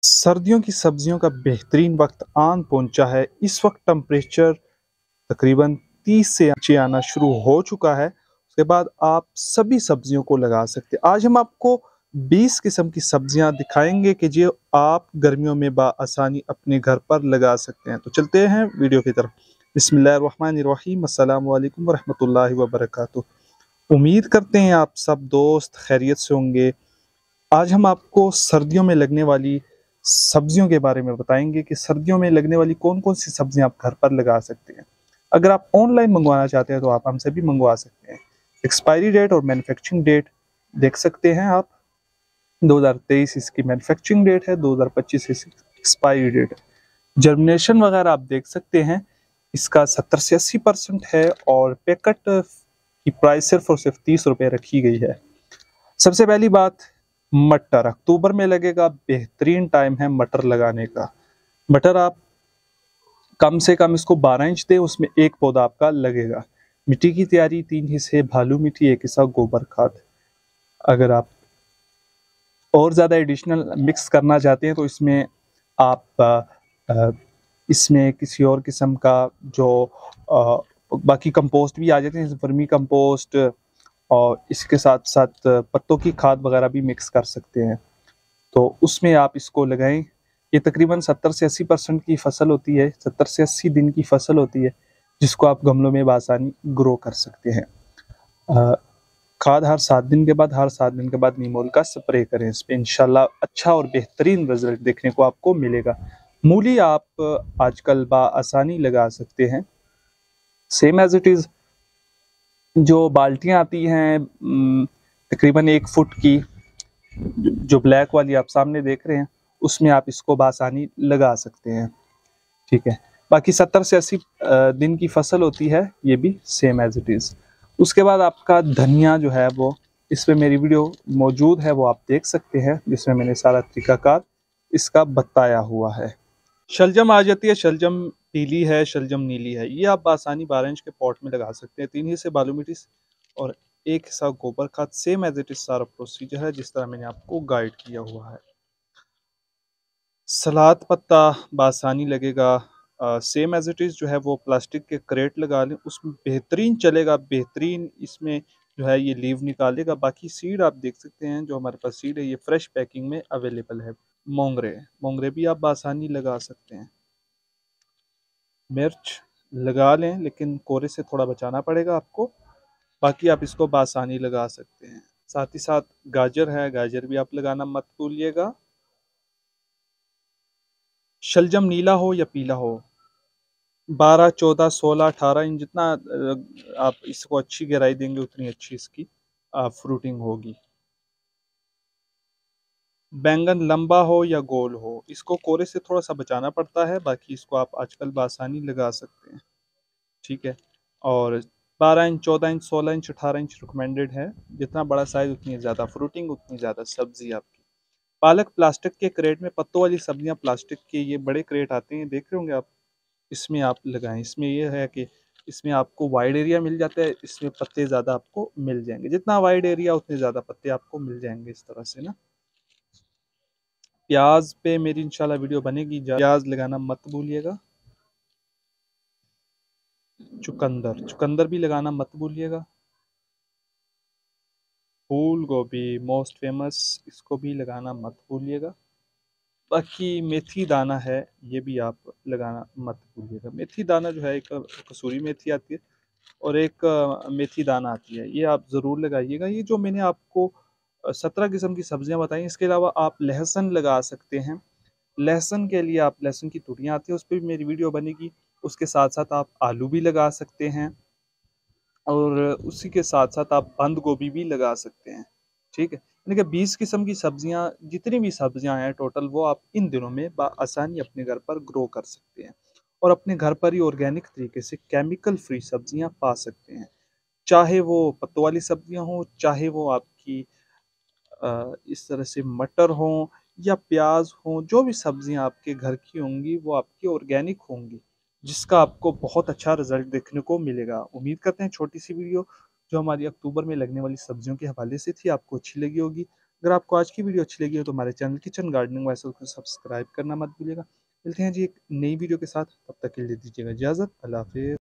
सर्दियों की सब्जियों का बेहतरीन वक्त आन पहुंचा है। इस वक्त टेम्परेचर तकरीबन 30 से नीचे आना शुरू हो चुका है। उसके बाद आप सभी सब्जियों को लगा सकते हैं। आज हम आपको 20 किस्म की सब्जियां दिखाएंगे कि जो आप गर्मियों में बाआसानी अपने घर पर लगा सकते हैं। तो चलते हैं वीडियो की तरफ। बिस्मिल्लाहिर्रहमानिर्रहीम, अस्सलाम वालेकुम वरहमतुल्लाहि वबरकातुहू। उम्मीद करते हैं आप सब दोस्त खैरियत से होंगे। आज हम आपको सर्दियों में लगने वाली सब्जियों के बारे में बताएंगे कि सर्दियों में लगने वाली कौन कौन सी सब्जियां आप घर पर लगा सकते हैं। अगर आप ऑनलाइन मंगवाना चाहते हैं तो आप हमसे भी मंगवा सकते हैं। एक्सपायरी डेट और मैन्युफैक्चरिंग डेट देख सकते हैं आप। 2023 इसकी मैन्युफैक्चरिंग डेट है, 2025 इसकी एक्सपायरी डेट है। जर्मिनेशन वगैरह आप देख सकते हैं, इसका 70 से 80% है और पैकेट की प्राइस सिर्फ और सिर्फ 30 रुपये रखी गई है। सबसे पहली बात, मटर अक्टूबर में लगेगा। बेहतरीन टाइम है मटर लगाने का। मटर आप कम से कम इसको 12 इंच दें, उसमें एक पौधा आपका लगेगा। मिट्टी की तैयारी 3 हिस्से बालू मिट्टी, 1 हिस्सा गोबर खाद। अगर आप और ज़्यादा एडिशनल मिक्स करना चाहते हैं तो इसमें आप इसमें किसी और किस्म का जो बाकी कंपोस्ट भी आ जाते हैं, जैसे वर्मी कंपोस्ट, और इसके साथ साथ पत्तों की खाद वगैरह भी मिक्स कर सकते हैं। तो उसमें आप इसको लगाएं। ये तकरीबन 70 से 80% की फसल होती है, 70 से 80 दिन की फसल होती है, जिसको आप गमलों में बआसानी ग्रो कर सकते हैं। खाद हर 7 दिन के बाद नीमोल का स्प्रे करें। इस पर इंशाल्लाह अच्छा और बेहतरीन रिजल्ट देखने को आपको मिलेगा। मूली आप आजकल बआसानी लगा सकते हैं। सेम एज इट इज़ जो बाल्टियाँ आती हैं तकरीबन 1 फुट की, जो ब्लैक वाली आप सामने देख रहे हैं, उसमें आप इसको बआसानी लगा सकते हैं। ठीक है। बाकी 70 से 80 दिन की फसल होती है, ये भी सेम एज इट इज़। उसके बाद आपका धनिया जो है वो, इस पे मेरी वीडियो मौजूद है, वो आप देख सकते हैं, जिसमें मैंने सारा तरीकाकार इसका बताया हुआ है। शलजम आ जाती है। शलजम पीली है, शलजम नीली है। ये आप आसानी 12 इंच के पॉट में लगा सकते हैं। 3 हिस्से बालू मिट्टी और 1 हिस्सा गोबर खाद। सेम एज इट इज सारा प्रोसीजर है जिस तरह मैंने आपको गाइड किया हुआ है। सलाद पत्ता बासानी लगेगा। सेम एज इट इज़ जो है वो प्लास्टिक के क्रेट लगा लें, उसमें बेहतरीन चलेगा। बेहतरीन इसमें जो है ये लीव निकालेगा। बाकी सीड आप देख सकते हैं, जो हमारे पास सीड है ये फ्रेश पैकिंग में अवेलेबल है। मोंगरे मोंगरे भी आप बासानी लगा सकते हैं। मिर्च लगा लें, लेकिन कोरे से थोड़ा बचाना पड़ेगा आपको। बाकी आप इसको बासानी लगा सकते हैं। साथ ही साथ गाजर है, गाजर भी आप लगाना मत भूलिएगा। शलजम नीला हो या पीला हो, 12, 14, 16, 18 इंच जितना आप इसको अच्छी गहराई देंगे उतनी अच्छी इसकी फ्रूटिंग होगी। बैंगन लंबा हो या गोल हो, इसको कोरे से थोड़ा सा बचाना पड़ता है। बाकी इसको आप आजकल बासानी लगा सकते हैं। ठीक है। और 12 inch, 14 inch, 16 inch, 18 inch recommended है। जितना बड़ा साइज उतनी ज़्यादा फ्रूटिंग, उतनी ज़्यादा सब्जी आपकी। पालक प्लास्टिक के क्रेट में, पत्तों वाली सब्जियां प्लास्टिक के ये बड़े क्रेट आते हैं, देख रहे होंगे आप, इसमें आप लगाएं। इसमें ये है कि इसमें आपको वाइड एरिया मिल जाता है, इसमें पत्ते ज़्यादा आपको मिल जाएंगे। जितना वाइड एरिया उतने ज़्यादा पत्ते आपको मिल जाएंगे इस तरह से ना। प्याज पे मेरी इंशाल्लाह वीडियो बनेगी, प्याज लगाना मत भूलिएगा। चुकंदर चुकंदर भी लगाना मत भूलिएगा। फूल गोभी मोस्ट फेमस, इसको भी लगाना मत भूलिएगा। बाकी मेथी दाना है, ये भी आप लगाना मत भूलिएगा। मेथी दाना जो है, एक कसूरी मेथी आती है और एक मेथी दाना आती है, ये आप ज़रूर लगाइएगा। ये जो मैंने आपको 17 किस्म की सब्जियां बताई, इसके अलावा आप लहसुन लगा सकते हैं। लहसुन के लिए आप, लहसुन की तुड़ियाँ आती है, उस पर भी मेरी वीडियो बनेगी। उसके साथ साथ आप आलू भी लगा सकते हैं और उसी के साथ साथ आप बंद गोभी भी लगा सकते हैं। ठीक है। यानी कि 20 किस्म की सब्जियां, जितनी भी सब्जियां हैं टोटल, वो आप इन दिनों में आसानी अपने घर पर ग्रो कर सकते हैं और अपने घर पर ही ऑर्गेनिक तरीके से केमिकल फ्री सब्जियां पा सकते हैं। चाहे वो पत्तों वाली सब्जियां हों, चाहे वो आपकी इस तरह से मटर हों या प्याज हों, जो भी सब्जियां आपके घर की होंगी वो आपकी ऑर्गेनिक होंगी, जिसका आपको बहुत अच्छा रिजल्ट देखने को मिलेगा। उम्मीद करते हैं छोटी सी वीडियो जो हमारी अक्टूबर में लगने वाली सब्जियों के हवाले से थी, आपको अच्छी लगी होगी। अगर आपको आज की वीडियो अच्छी लगी हो तो हमारे चैनल किचन गार्डनिंग वाइसल को सब्सक्राइब करना मत भूलिएगा। मिलते हैं जी एक नई वीडियो के साथ, तब तक के लिए दीजिएगा इजाज़त। अल्लाह हाफ़िज़।